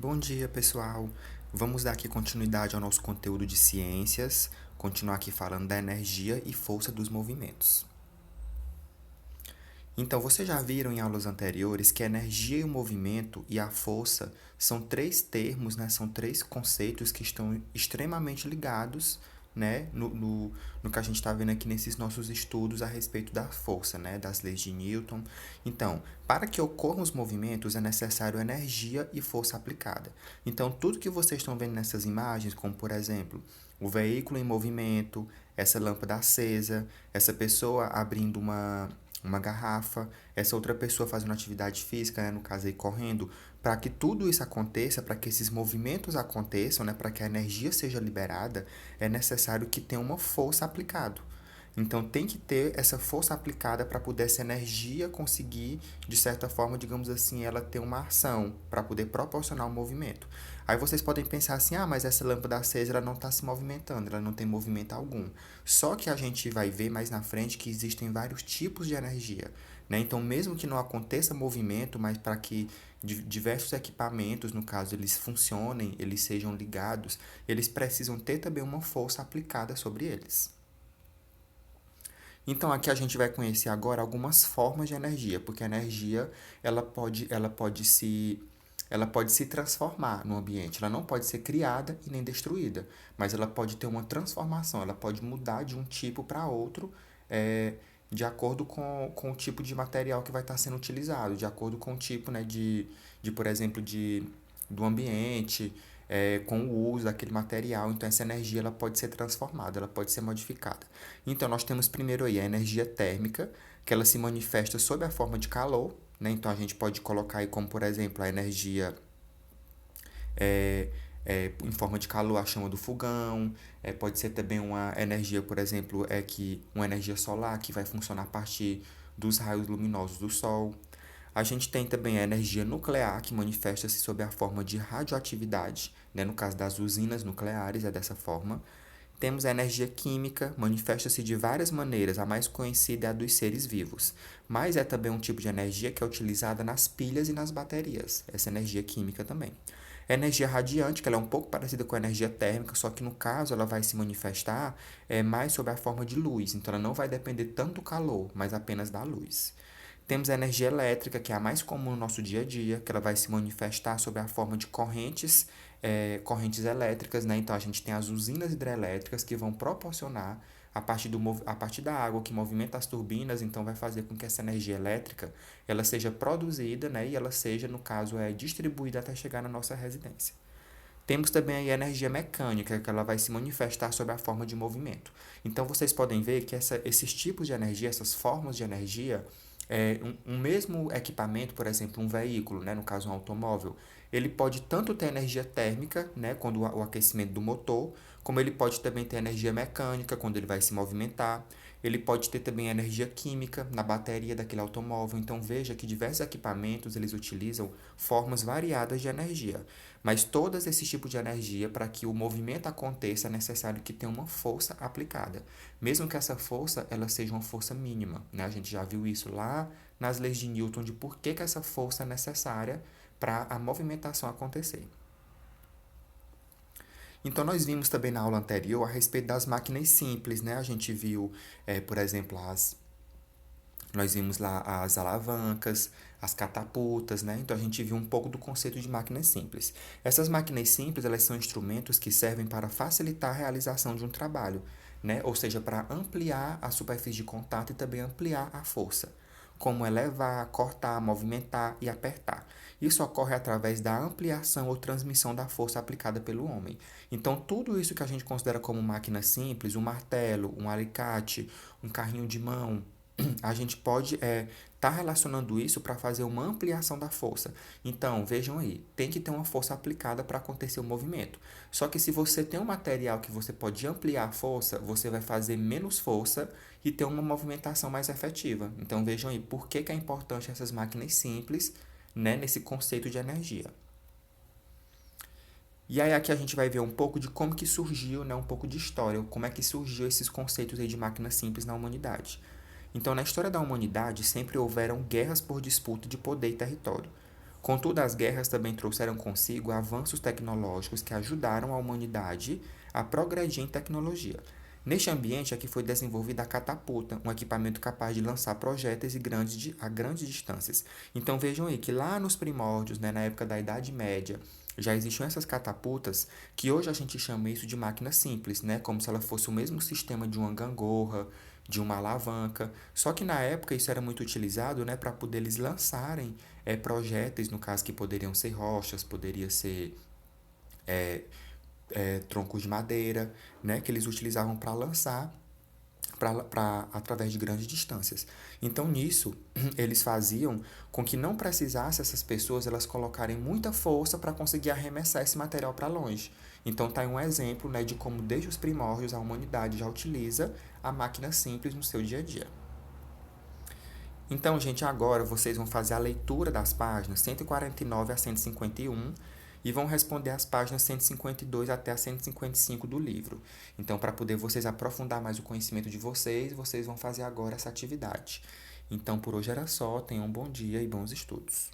Bom dia, pessoal. Vamos dar aqui continuidade ao nosso conteúdo de ciências, continuar aqui falando da energia e força dos movimentos. Então, vocês já viram em aulas anteriores que a energia e o movimento e a força são três termos, né? São três conceitos que estão extremamente ligados, né? No que a gente está vendo aqui nesses nossos estudos a respeito da força, né? Das leis de Newton. Então, para que ocorram os movimentos é necessário energia e força aplicada. Então, tudo que vocês estão vendo nessas imagens, como por exemplo, o veículo em movimento, essa lâmpada acesa, essa pessoa abrindo uma garrafa, essa outra pessoa fazendo atividade física, né, no caso aí correndo, para que tudo isso aconteça, para que esses movimentos aconteçam, né, para que a energia seja liberada, é necessário que tenha uma força aplicada. Então tem que ter essa força aplicada para poder essa energia conseguir, de certa forma, digamos assim, ela ter uma ação para poder proporcionar o movimento. Aí vocês podem pensar assim, mas essa lâmpada acesa ela não está se movimentando, ela não tem movimento algum. Só que a gente vai ver mais na frente que existem vários tipos de energia. Né? Então, mesmo que não aconteça movimento, mas para que diversos equipamentos, no caso, eles funcionem, eles sejam ligados, eles precisam ter também uma força aplicada sobre eles. Então aqui a gente vai conhecer agora algumas formas de energia, porque a energia ela pode se transformar no ambiente. Ela não pode ser criada e nem destruída, mas ela pode ter uma transformação, ela pode mudar de um tipo para outro, é, de acordo com o tipo de material que vai estar sendo utilizado, de acordo com o tipo, né, por exemplo, do ambiente, com o uso daquele material. Então essa energia ela pode ser transformada, ela pode ser modificada. Então nós temos primeiro aí a energia térmica, que ela se manifesta sob a forma de calor, né? Então a gente pode colocar aí como, por exemplo, a energia é, em forma de calor, a chama do fogão. Pode ser também uma energia, por exemplo, uma energia solar que vai funcionar a partir dos raios luminosos do Sol. A gente tem também a energia nuclear, que manifesta-se sob a forma de radioatividade, né? No caso das usinas nucleares, é dessa forma. Temos a energia química, manifesta-se de várias maneiras, a mais conhecida é a dos seres vivos, mas é também um tipo de energia que é utilizada nas pilhas e nas baterias, essa energia química também. A energia radiante, que ela é um pouco parecida com a energia térmica, só que no caso ela vai se manifestar mais sob a forma de luz, então ela não vai depender tanto do calor, mas apenas da luz. Temos a energia elétrica, que é a mais comum no nosso dia a dia, que ela vai se manifestar sob a forma de correntes elétricas, né? Então a gente tem as usinas hidrelétricas que vão proporcionar a partir da água que movimenta as turbinas, então vai fazer com que essa energia elétrica ela seja produzida, né? E ela seja, no caso, distribuída até chegar na nossa residência. Temos também a energia mecânica, que ela vai se manifestar sob a forma de movimento. Então vocês podem ver que esses tipos de energia, essas formas de energia, um mesmo equipamento, por exemplo, um veículo, né, no caso um automóvel, ele pode tanto ter energia térmica, né, quando o aquecimento do motor, como ele pode também ter energia mecânica, quando ele vai se movimentar. Ele pode ter também energia química na bateria daquele automóvel. Então veja que diversos equipamentos eles utilizam formas variadas de energia. Mas todos esses tipos de energia, para que o movimento aconteça, é necessário que tenha uma força aplicada. Mesmo que essa força ela seja uma força mínima. Né? A gente já viu isso lá nas leis de Newton, de por que essa força é necessária para a movimentação acontecer. Então, nós vimos também na aula anterior a respeito das máquinas simples, né? A gente viu, por exemplo, nós vimos lá as alavancas, as catapultas, né? Então, a gente viu um pouco do conceito de máquinas simples. Essas máquinas simples, elas são instrumentos que servem para facilitar a realização de um trabalho, né? Ou seja, para ampliar a superfície de contato e também ampliar a força, como elevar, cortar, movimentar e apertar. Isso ocorre através da ampliação ou transmissão da força aplicada pelo homem. Então, tudo isso que a gente considera como máquina simples, um martelo, um alicate, um carrinho de mão, a gente pode tá relacionando isso para fazer uma ampliação da força. Então, vejam aí, tem que ter uma força aplicada para acontecer o movimento. Só que se você tem um material que você pode ampliar a força, você vai fazer menos força e ter uma movimentação mais efetiva. Então, vejam aí por que é importante essas máquinas simples, né, nesse conceito de energia. E aí aqui a gente vai ver um pouco de como que surgiu, né, um pouco de história, como é que surgiu esses conceitos aí de máquinas simples na humanidade. Então, na história da humanidade, sempre houveram guerras por disputa de poder e território. Contudo, as guerras também trouxeram consigo avanços tecnológicos que ajudaram a humanidade a progredir em tecnologia. Neste ambiente é que foi desenvolvida a catapulta, um equipamento capaz de lançar projéteis a grandes distâncias. Então vejam aí que lá nos primórdios, né, na época da Idade Média, já existiam essas catapultas que hoje a gente chama isso de máquina simples, né, como se ela fosse o mesmo sistema de uma gangorra, de uma alavanca. Só que na época isso era muito utilizado, né, para poder eles lançarem projéteis, no caso que poderiam ser rochas, poderia ser troncos de madeira, né, que eles utilizavam para lançar através de grandes distâncias. Então, nisso, eles faziam com que não precisasse essas pessoas elas colocarem muita força para conseguir arremessar esse material para longe. Então, está aí um exemplo, né, de como, desde os primórdios, a humanidade já utiliza a máquina simples no seu dia a dia. Então, gente, agora vocês vão fazer a leitura das páginas 149 a 151 e vão responder as páginas 152 até a 155 do livro. Então, para poder vocês aprofundar mais o conhecimento de vocês, vocês vão fazer agora essa atividade. Então, por hoje era só. Tenham um bom dia e bons estudos.